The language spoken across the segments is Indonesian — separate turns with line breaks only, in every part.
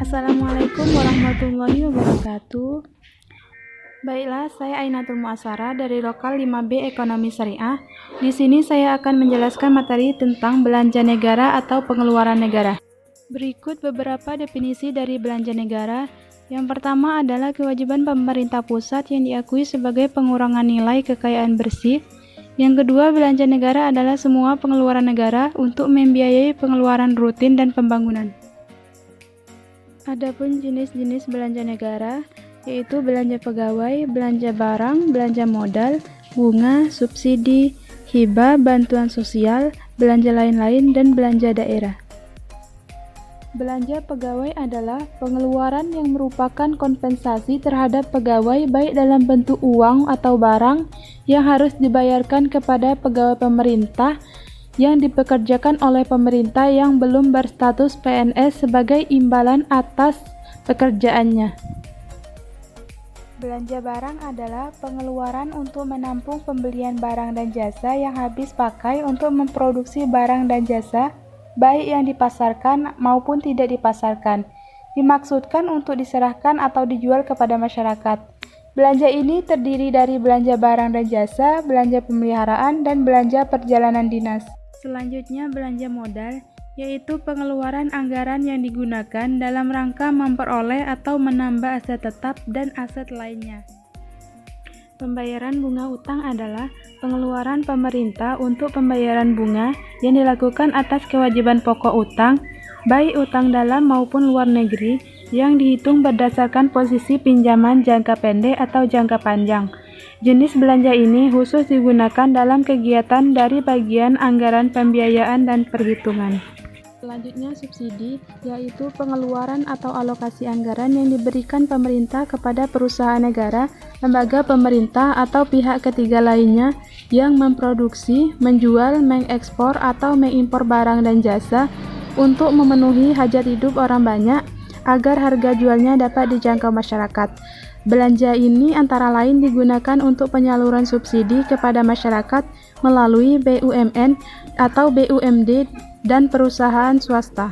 Assalamualaikum warahmatullahi wabarakatuh. Baiklah, saya Ainatul Muasara dari Lokal 5B Ekonomi Syariah. Di sini saya akan menjelaskan materi tentang belanja negara atau pengeluaran negara. Berikut beberapa definisi dari belanja negara. Yang pertama adalah kewajiban pemerintah pusat yang diakui sebagai pengurangan nilai kekayaan bersih. Yang kedua, belanja negara adalah semua pengeluaran negara untuk membiayai pengeluaran rutin dan pembangunan. Adapun jenis-jenis belanja negara, yaitu belanja pegawai, belanja barang, belanja modal, bunga, subsidi, hibah, bantuan sosial, belanja lain-lain, dan belanja daerah. Belanja pegawai adalah pengeluaran yang merupakan kompensasi terhadap pegawai baik dalam bentuk uang atau barang yang harus dibayarkan kepada pegawai pemerintah yang dipekerjakan oleh pemerintah yang belum berstatus PNS sebagai imbalan atas pekerjaannya. Belanja barang adalah pengeluaran untuk menampung pembelian barang dan jasa yang habis pakai untuk memproduksi barang dan jasa, baik yang dipasarkan maupun tidak dipasarkan, dimaksudkan untuk diserahkan atau dijual kepada masyarakat. Belanja ini terdiri dari belanja barang dan jasa, belanja pemeliharaan, dan belanja perjalanan dinas. Selanjutnya, belanja modal, yaitu pengeluaran anggaran yang digunakan dalam rangka memperoleh atau menambah aset tetap dan aset lainnya. Pembayaran bunga utang adalah pengeluaran pemerintah untuk pembayaran bunga yang dilakukan atas kewajiban pokok utang, baik utang dalam maupun luar negeri, yang dihitung berdasarkan posisi pinjaman jangka pendek atau jangka panjang. Jenis belanja ini khusus digunakan dalam kegiatan dari bagian anggaran pembiayaan dan perhitungan. Selanjutnya, subsidi, yaitu pengeluaran atau alokasi anggaran yang diberikan pemerintah kepada perusahaan negara, lembaga pemerintah, atau pihak ketiga lainnya yang memproduksi, menjual, mengekspor, atau mengimpor barang dan jasa untuk memenuhi hajat hidup orang banyak agar harga jualnya dapat dijangkau masyarakat. Belanja ini antara lain digunakan untuk penyaluran subsidi kepada masyarakat melalui BUMN atau BUMD dan perusahaan swasta.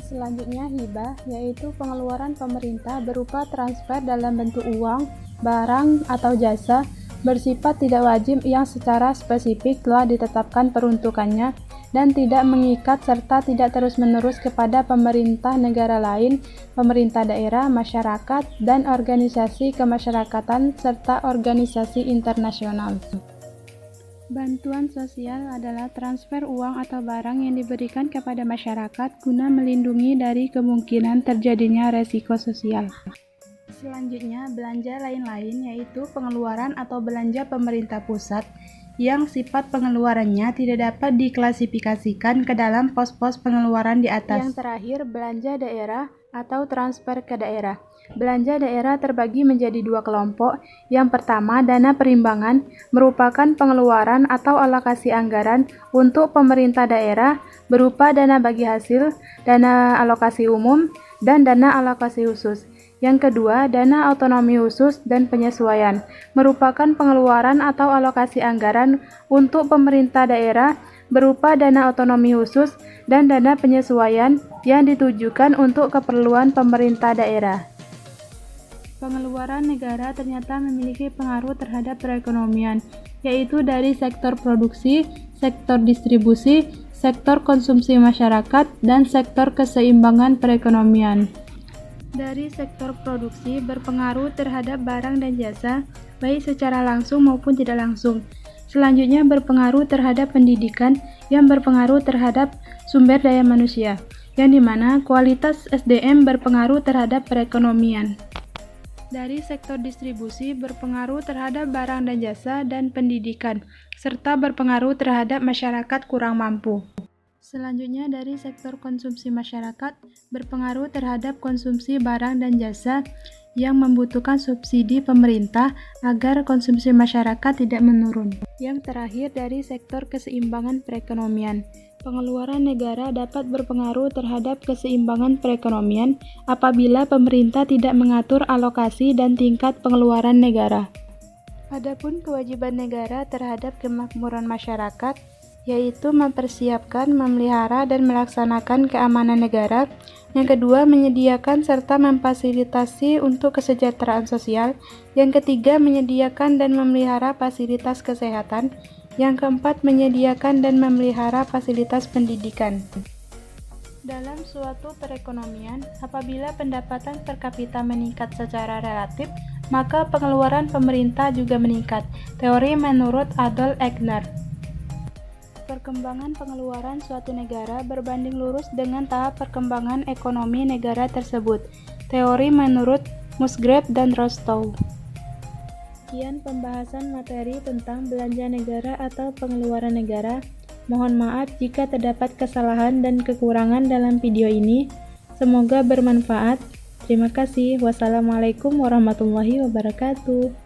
Selanjutnya, hibah, yaitu pengeluaran pemerintah berupa transfer dalam bentuk uang, barang, atau jasa bersifat tidak wajib yang secara spesifik telah ditetapkan peruntukannya dan tidak mengikat serta tidak terus-menerus kepada pemerintah negara lain, pemerintah daerah, masyarakat, dan organisasi kemasyarakatan serta organisasi internasional. Bantuan sosial adalah transfer uang atau barang yang diberikan kepada masyarakat guna melindungi dari kemungkinan terjadinya resiko sosial. Selanjutnya, belanja lain-lain, yaitu pengeluaran atau belanja pemerintah pusat yang sifat pengeluarannya tidak dapat diklasifikasikan ke dalam pos-pos pengeluaran di atas. Yang terakhir, belanja daerah atau transfer ke daerah. Belanja daerah terbagi menjadi dua kelompok. Yang pertama, dana perimbangan, merupakan pengeluaran atau alokasi anggaran untuk pemerintah daerah berupa dana bagi hasil, dana alokasi umum, dan dana alokasi khusus. Yang kedua, dana otonomi khusus dan penyesuaian, merupakan pengeluaran atau alokasi anggaran untuk pemerintah daerah berupa dana otonomi khusus dan dana penyesuaian yang ditujukan untuk keperluan pemerintah daerah. Pengeluaran negara ternyata memiliki pengaruh terhadap perekonomian, yaitu dari sektor produksi, sektor distribusi, sektor konsumsi masyarakat, dan sektor keseimbangan perekonomian. Dari sektor produksi berpengaruh terhadap barang dan jasa, baik secara langsung maupun tidak langsung. Selanjutnya berpengaruh terhadap pendidikan yang berpengaruh terhadap sumber daya manusia, yang dimana kualitas SDM berpengaruh terhadap perekonomian. Dari sektor distribusi berpengaruh terhadap barang dan jasa dan pendidikan, serta berpengaruh terhadap masyarakat kurang mampu. Selanjutnya, dari sektor konsumsi masyarakat berpengaruh terhadap konsumsi barang dan jasa yang membutuhkan subsidi pemerintah agar konsumsi masyarakat tidak menurun. Yang terakhir, dari sektor keseimbangan perekonomian. Pengeluaran negara dapat berpengaruh terhadap keseimbangan perekonomian apabila pemerintah tidak mengatur alokasi dan tingkat pengeluaran negara. Adapun kewajiban negara terhadap kemakmuran masyarakat, yaitu mempersiapkan, memelihara, dan melaksanakan keamanan negara, Yang kedua, menyediakan serta memfasilitasi untuk kesejahteraan sosial. Yang ketiga, menyediakan dan memelihara fasilitas kesehatan. Yang keempat, menyediakan dan memelihara fasilitas pendidikan. Dalam suatu perekonomian, apabila pendapatan per kapita meningkat secara relatif, maka pengeluaran pemerintah juga meningkat. Teori menurut Adolf Egner. Perkembangan pengeluaran suatu negara berbanding lurus dengan tahap perkembangan ekonomi negara tersebut. Teori menurut Musgrave dan Rostow. Sekian pembahasan materi tentang belanja negara atau pengeluaran negara. Mohon maaf jika terdapat kesalahan dan kekurangan dalam video ini. Semoga bermanfaat. Terima kasih. Wassalamualaikum warahmatullahi wabarakatuh.